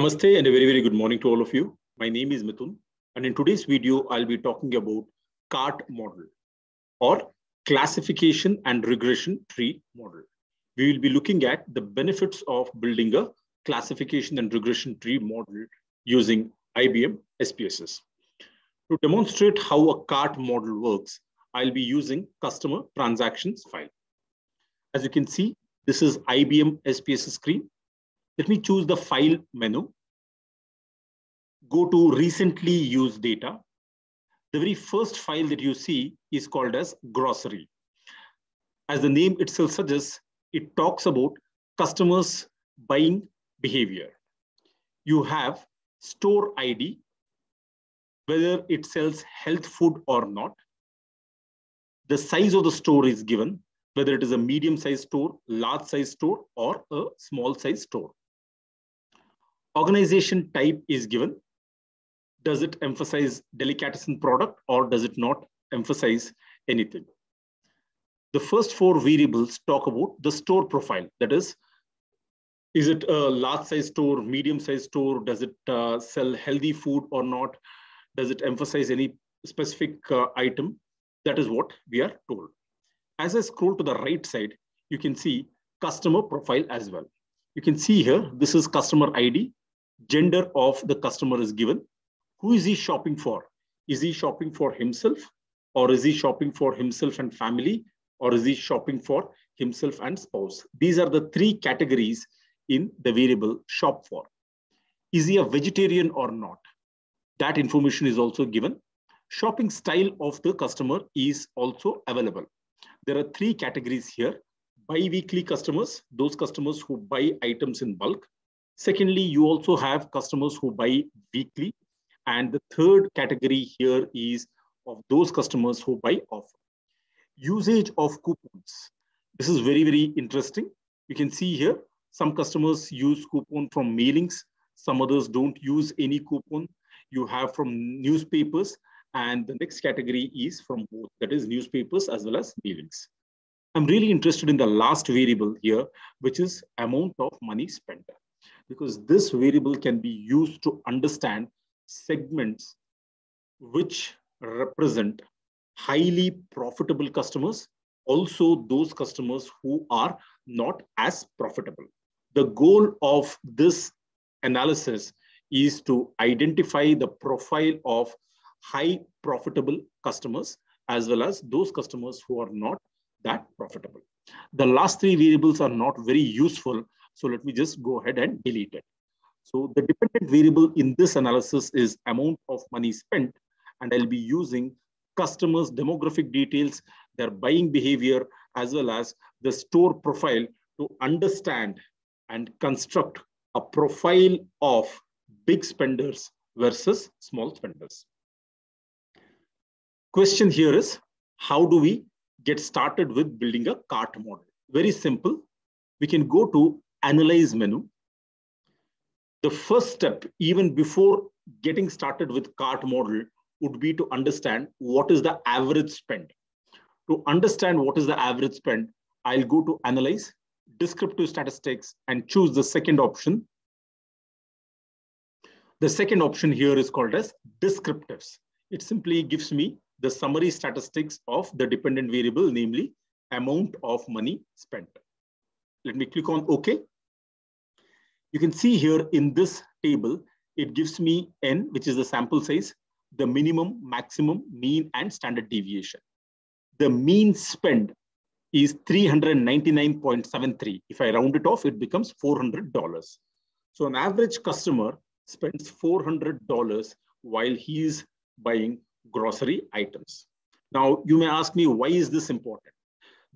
Namaste and a very good morning to all of you. My name is Mithun, and in today's video, I'll be talking about CART model or classification and regression tree model. We will be looking at the benefits of building a classification and regression tree model using IBM SPSS. To demonstrate how a CART model works, I'll be using customer transactions file. As you can see, this is IBM SPSS screen. Let me choose the file menu. Go to recently used data. The very first file that you see is called as grocery. As the name itself suggests, it talks about customers' buying behavior. You have store ID, whether it sells health food or not. The size of the store is given, whether it is a medium-sized store, large-sized store, or a small-sized store. Organization type is given. Does it emphasize delicatessen product or does it not emphasize anything? The first four variables talk about the store profile. That is it a large-sized store, medium-sized store? Does it sell healthy food or not? Does it emphasize any specific item? That is what we are told. As I scroll to the right side, you can see customer profile as well. You can see here, this is customer ID. Gender of the customer is given. Who is he shopping for? Is he shopping for himself, or is he shopping for himself and family, or is he shopping for himself and spouse? These are the three categories in the variable shop for. Is he a vegetarian or not? That information is also given. Shopping style of the customer is also available. There are three categories here. Bi-weekly customers, those customers who buy items in bulk. Secondly, you also have customers who buy weekly. And the third category here is of those customers who buy often. Usage of coupons. This is very interesting. You can see here, some customers use coupon from mailings. Some others don't use any coupon. You have from newspapers. And the next category is from both, that is newspapers as well as mailings. I'm really interested in the last variable here, which is amount of money spent, because this variable can be used to understand segments which represent highly profitable customers, also those customers who are not as profitable. The goal of this analysis is to identify the profile of high profitable customers as well as those customers who are not that profitable. The last three variables are not very useful, so let me just go ahead and delete it. So the dependent variable in this analysis is amount of money spent, and I'll be using customers' demographic details, their buying behavior, as well as the store profile to understand and construct a profile of big spenders versus small spenders. Question here is, how do we get started with building a CART model? Very simple. We can go to Analyze menu. The first step, even before getting started with CART model, would be to understand what is the average spend. To understand what is the average spend, I'll go to Analyze, Descriptive Statistics, and choose the second option. The second option here is called as Descriptives. It simply gives me the summary statistics of the dependent variable, namely amount of money spent. Let me click on OK. You can see here in this table, it gives me N, which is the sample size, the minimum, maximum, mean, and standard deviation. The mean spend is $399.73. If I round it off, it becomes $400. So an average customer spends $400 while he is buying grocery items. Now, you may ask me, why is this important?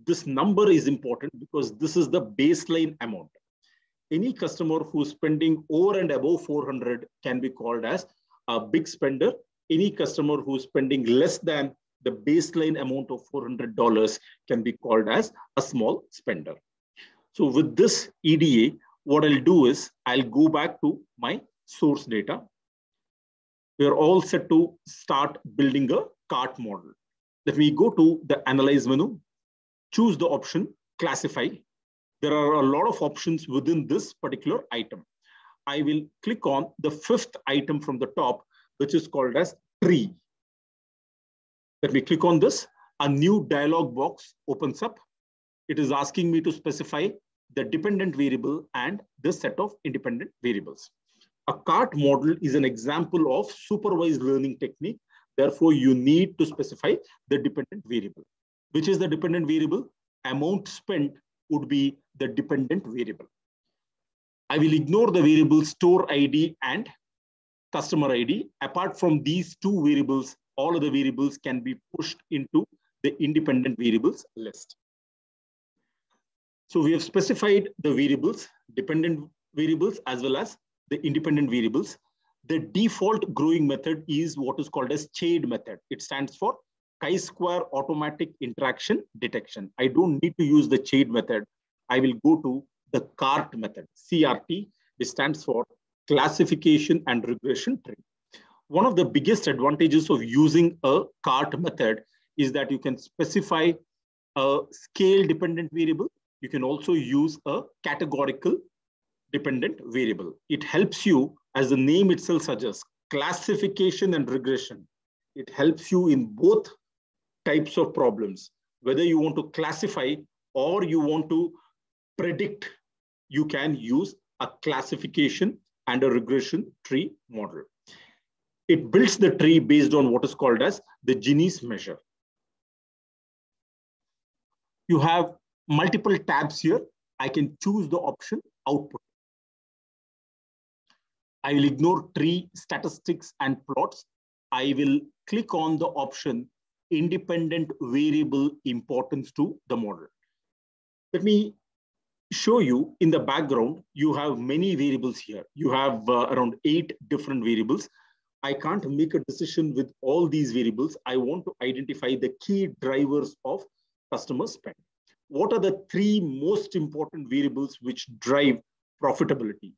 This number is important because this is the baseline amount. Any customer who's spending over and above 400 can be called as a big spender. Any customer who's spending less than the baseline amount of $400 can be called as a small spender. So with this EDA, what I'll do is I'll go back to my source data. We are all set to start building a CART model. Let me go to the Analyze menu, choose the option Classify. There are a lot of options within this particular item. I will click on the fifth item from the top, which is called as tree. Let me click on this. A new dialog box opens up. It is asking me to specify the dependent variable and the set of independent variables. A cart model is an example of supervised learning technique. Therefore, you need to specify the dependent variable. Which is the dependent variable? Amount spent would be the dependent variable. I will ignore the variables store ID and customer ID. Apart from these two variables, all of the variables can be pushed into the independent variables list. So we have specified the variables, dependent variables, as well as the independent variables. The default growing method is what is called as CHAID method. It stands for chi-square automatic interaction detection. I don't need to use the CHAID method. I will go to the CART method, CRT, which stands for classification and regression tree. One of the biggest advantages of using a CART method is that you can specify a scale dependent variable. You can also use a categorical dependent variable. It helps you, as the name itself suggests, classification and regression. It helps you in both types of problems. Whether you want to classify or you want to predict, you can use a classification and a regression tree model. It builds the tree based on what is called as the Gini's measure. You have multiple tabs here. I can choose the option output. I will ignore tree statistics and plots. I will click on the option independent variable importance to the model. Let me show you in the background, you have many variables here. You have around 8 different variables. I can't make a decision with all these variables. I want to identify the key drivers of customer spend. What are the 3 most important variables which drive profitability?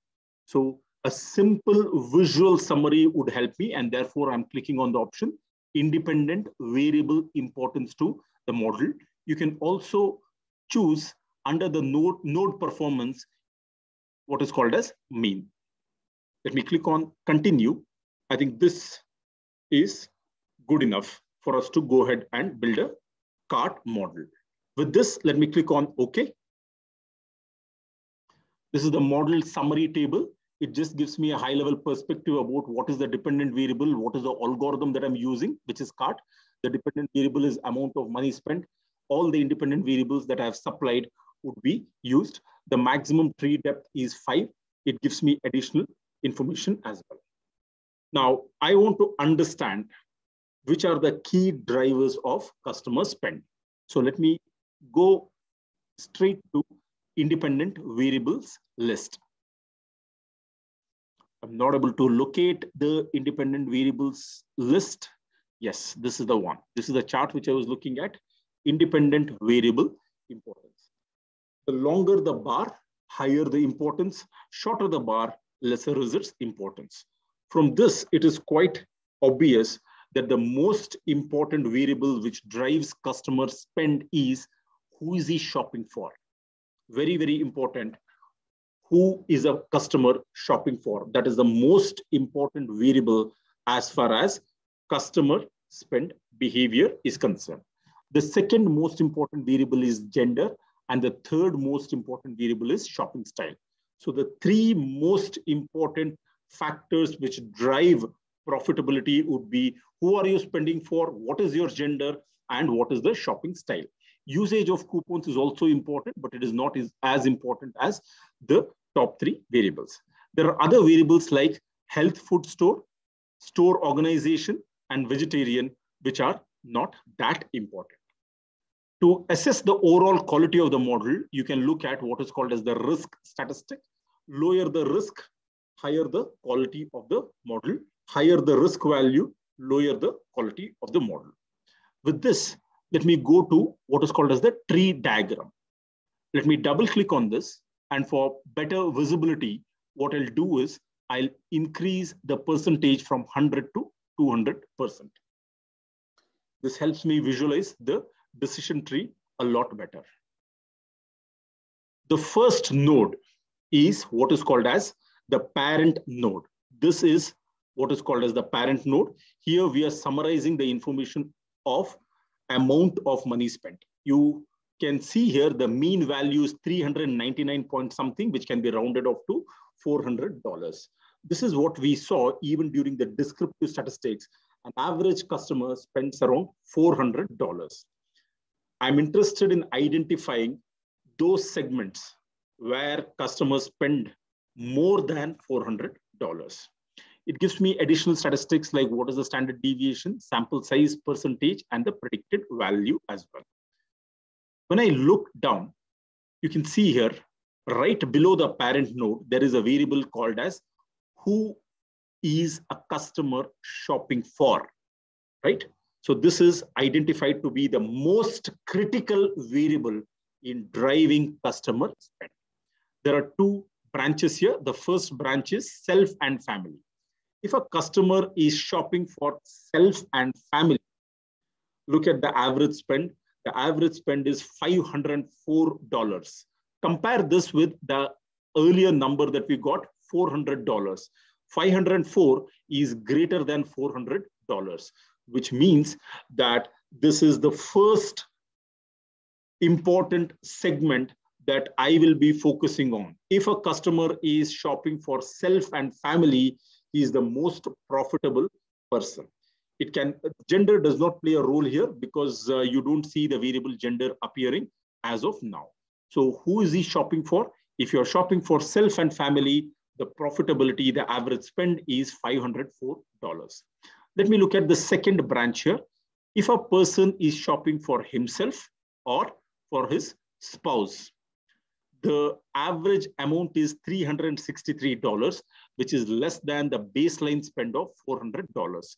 So a simple visual summary would help me, and therefore I'm clicking on the option independent variable importance to the model. You can also choose under the node performance what is called as mean. Let me click on continue. I think this is good enough for us to go ahead and build a cart model. With this, let me click on OK. This is the model summary table. It just gives me a high-level perspective about what is the dependent variable, what is the algorithm that I'm using, which is cart. The dependent variable is amount of money spent. All the independent variables that I have supplied would be used. The maximum tree depth is 5. It gives me additional information as well. Now, I want to understand which are the key drivers of customer spend. So let me go straight to independent variables list. I'm not able to locate the independent variables list. Yes, this is the one. This is the chart which I was looking at. Independent variable importance. The longer the bar, higher the importance. Shorter the bar, lesser is its importance. From this, it is quite obvious that the most important variable which drives customer spend is who is he shopping for. Very, very important. Who is a customer shopping for? That is the most important variable as far as customer spend behavior is concerned. The second most important variable is gender, and the third most important variable is shopping style. So the 3 most important factors which drive profitability would be who are you spending for, what is your gender, and what is the shopping style. Usage of coupons is also important, but it is not as important as the top 3 variables. There are other variables like health food store, store organization, and vegetarian, which are not that important. To assess the overall quality of the model, you can look at what is called as the risk statistic. Lower the risk, higher the quality of the model. Higher the risk value, lower the quality of the model. With this, let me go to what is called as the tree diagram. Let me double click on this. And for better visibility, what I'll do is I'll increase the percentage from 100 to 200%. This helps me visualize the decision tree a lot better. The first node is what is called as the parent node. This is what is called as the parent node. Here we are summarizing the information of amount of money spent. You can see here the mean value is 399 point something, which can be rounded off to $400. This is what we saw even during the descriptive statistics. An average customer spends around $400. I'm interested in identifying those segments where customers spend more than $400. It gives me additional statistics like what is the standard deviation, sample size percentage, and the predicted value as well. When I look down, you can see here, right below the parent node, there is a variable called as who is a customer shopping for, right? So this is identified to be the most critical variable in driving customer spend. There are two branches here. The first branch is self and family. If a customer is shopping for self and family, look at the average spend. The average spend is $504. Compare this with the earlier number that we got, $400. 504 is greater than $400, which means that this is the first important segment that I will be focusing on. If a customer is shopping for self and family, he is the most profitable person. It can, gender does not play a role here because you don't see the variable gender appearing as of now. So who is he shopping for? If you're shopping for self and family, the profitability, the average spend is $504. Let me look at the second branch here. If a person is shopping for himself or for his spouse, the average amount is $363, which is less than the baseline spend of $400.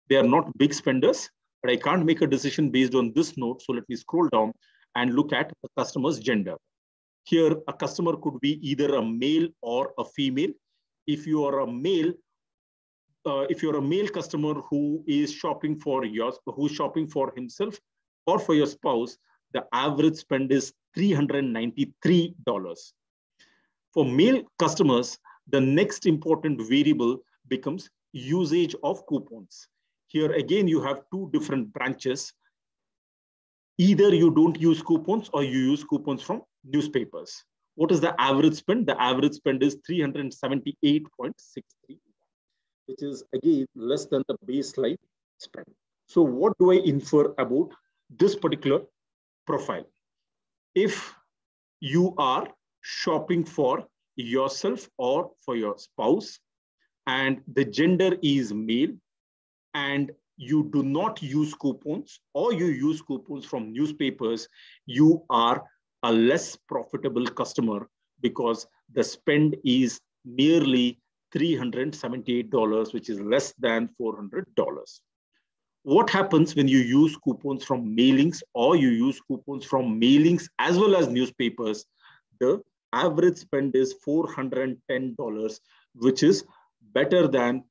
They are not big spenders, but I can't make a decision based on this note. So let me scroll down and look at the customer's gender. Here, a customer could be either a male or a female. If you are a male, if you're a male customer who is shopping for himself or for your spouse, the average spend is $393. For male customers, the next important variable becomes usage of coupons. Here again, you have two different branches. Either you don't use coupons or you use coupons from newspapers. What is the average spend? The average spend is $378.63, which is again less than the baseline spend. So what do I infer about this particular profile? If you are shopping for yourself or for your spouse and the gender is male and you do not use coupons or you use coupons from newspapers, you are a less profitable customer because the spend is nearly $378, which is less than $400. What happens when you use coupons from mailings or you use coupons from mailings as well as newspapers? The average spend is $410, which is better than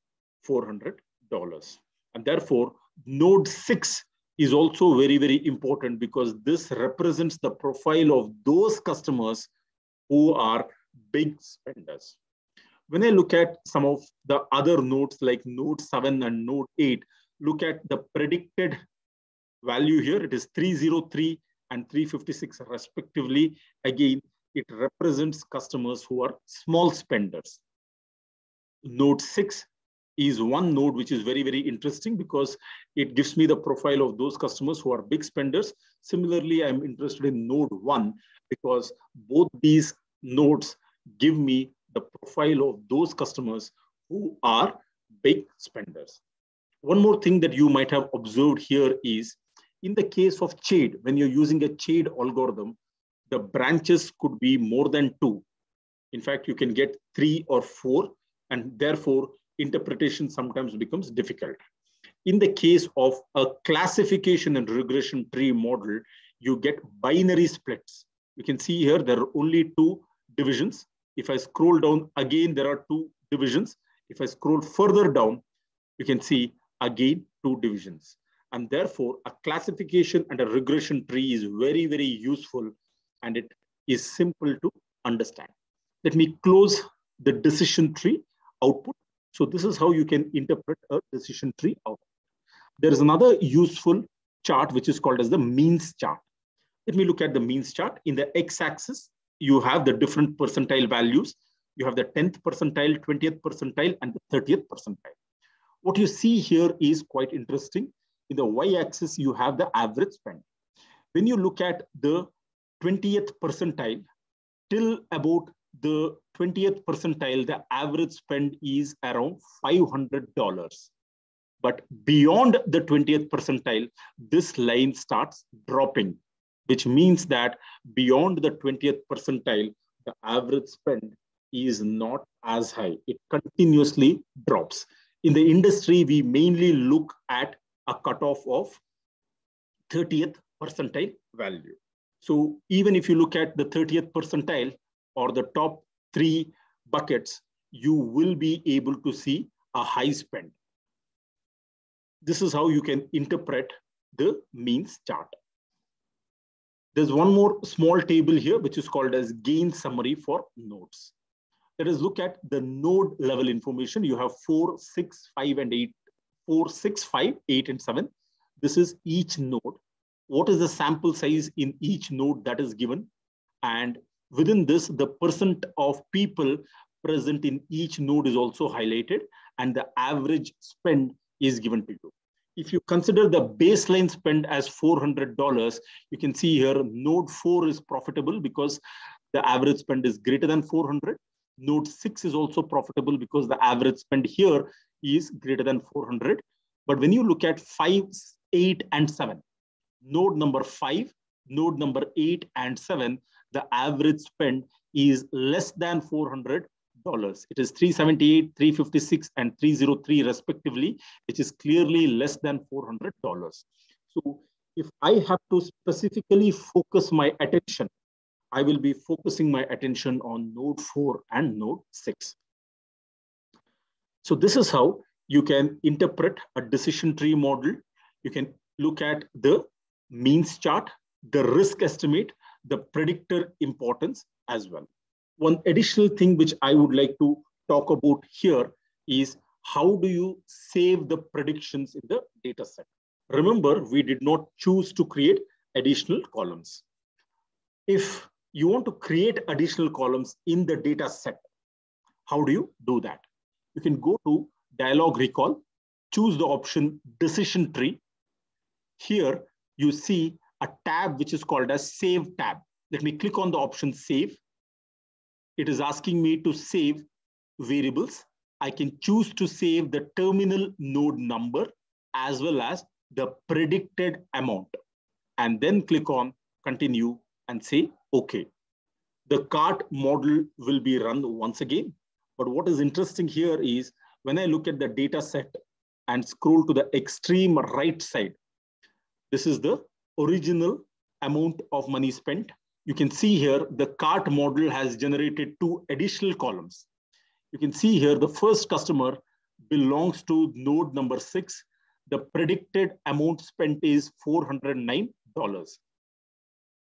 $400. And therefore, node 6 is also very, very important because this represents the profile of those customers who are big spenders. When I look at some of the other nodes like node 7 and node 8, look at the predicted value here. It is 303 and 356 respectively. Again, it represents customers who are small spenders. Node 6 is one node which is very, very interesting because it gives me the profile of those customers who are big spenders. Similarly, I'm interested in node 1 because both these nodes give me the profile of those customers who are big spenders. One more thing that you might have observed here is in the case of CHAID, when you're using a CHAID algorithm, the branches could be more than 2. In fact, you can get 3 or 4, and therefore interpretation sometimes becomes difficult. In the case of a classification and regression tree model, you get binary splits. You can see here there are only 2 divisions. If I scroll down again, there are 2 divisions. If I scroll further down, you can see again 2 divisions. And therefore, a classification and a regression tree is very, very useful and it is simple to understand. Let me close the decision tree output. So this is how you can interpret a decision tree output. There is another useful chart which is called as the means chart. Let me look at the means chart. In the x-axis, you have the different percentile values. You have the 10th percentile, 20th percentile, and the 30th percentile. What you see here is quite interesting. In the y-axis, you have the average spend. When you look at the 20th percentile, till about the 20th percentile, the average spend is around $500. But beyond the 20th percentile, this line starts dropping, which means that beyond the 20th percentile, the average spend is not as high. It continuously drops. In the industry, we mainly look at a cutoff of 30th percentile value. So even if you look at the 30th percentile or the top 3 buckets, you will be able to see a high spend. This is how you can interpret the means chart. There's one more small table here, which is called as gain summary for nodes. Let us look at the node level information. You have 4, 6, 5, and 8. 4, 6, 5, 8, and 7. This is each node. What is the sample size in each node that is given? And within this, the percent of people present in each node is also highlighted, and the average spend is given to you. If you consider the baseline spend as $400, you can see here node 4 is profitable because the average spend is greater than 400. Node 6 is also profitable because the average spend here is greater than 400. But when you look at 5, 8, and 7, node number 5, node number 8, and 7, the average spend is less than $400. It is 378, 356, and 303 respectively, which is clearly less than $400. So if I have to specifically focus my attention, I will be focusing my attention on node 4 and node 6. So this is how you can interpret a decision tree model. You can look at the means chart, the risk estimate, the predictor importance as well. One additional thing which I would like to talk about here is how do you save the predictions in the data set? Remember, we did not choose to create additional columns. If you want to create additional columns in the data set, how do you do that? You can go to dialog recall, choose the option decision tree. Here you see a tab which is called as save tab. Let me click on the option save. It is asking me to save variables. I can choose to save the terminal node number as well as the predicted amount, and then click on continue and say okay. The cart model will be run once again. But what is interesting here is when I look at the data set and scroll to the extreme right side, this is the original amount of money spent. You can see here the cart model has generated 2 additional columns. You can see here the first customer belongs to node number 6. The predicted amount spent is $409.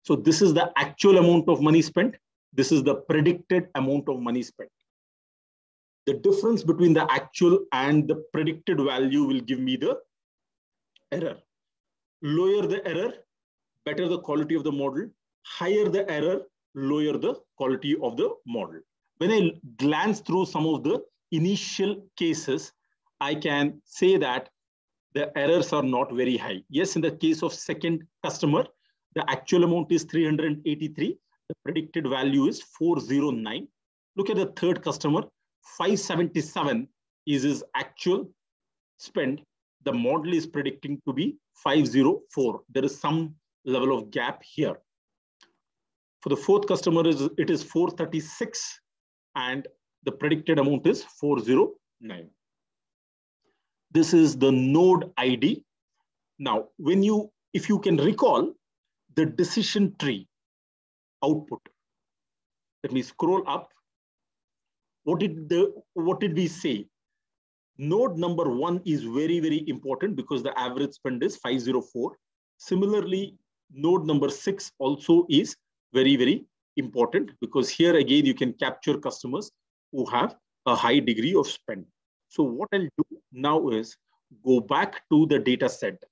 So this is the actual amount of money spent. This is the predicted amount of money spent. The difference between the actual and the predicted value will give me the error. Lower the error, better the quality of the model. Higher the error, lower the quality of the model. When I glance through some of the initial cases, I can say that the errors are not very high. Yes, in the case of second customer, the actual amount is 383. The predicted value is 409. Look at the third customer, 577 is his actual spend. The model is predicting to be 504. There is some level of gap here. For the fourth customer, it is 436 and the predicted amount is 409. This is the node ID. Now, if you can recall the decision tree output, let me scroll up. What did we say? Node number 1 is very, very important because the average spend is 504. Similarly, node number 6 also is very, very important because here again, you can capture customers who have a high degree of spend. So what I'll do now is go back to the data set,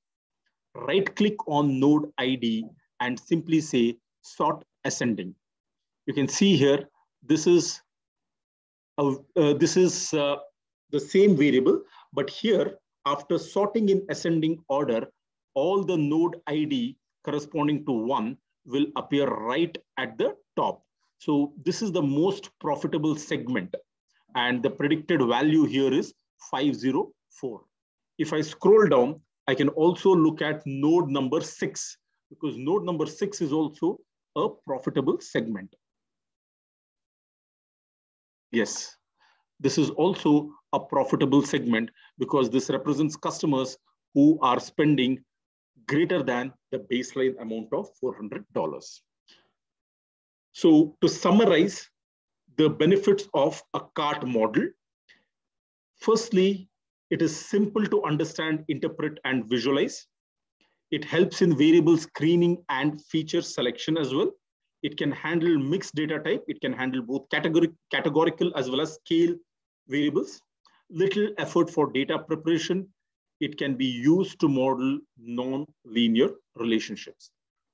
right click on node ID and simply say sort ascending. You can see here, this is the same variable, but here after sorting in ascending order, all the node ID corresponding to 1 will appear right at the top. So this is the most profitable segment. And the predicted value here is 504. If I scroll down, I can also look at node number 6, because node number 6 is also a profitable segment. Yes, this is also a profitable segment because this represents customers who are spending greater than the baseline amount of $400. So to summarize the benefits of a cart model, firstly, it is simple to understand, interpret, and visualize. It helps in variable screening and feature selection as well. It can handle mixed data type. It can handle both categorical as well as scale variables. Little effort for data preparation. It can be used to model non-linear relationships.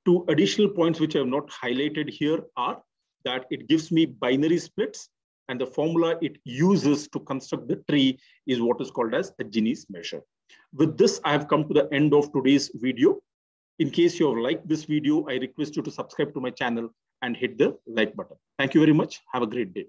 Two additional points which I have not highlighted here are that it gives me binary splits, and the formula it uses to construct the tree is what is called as a Gini's measure. With this, I have come to the end of today's video. In case you have liked this video, I request you to subscribe to my channel and hit the like button. Thank you very much. Have a great day.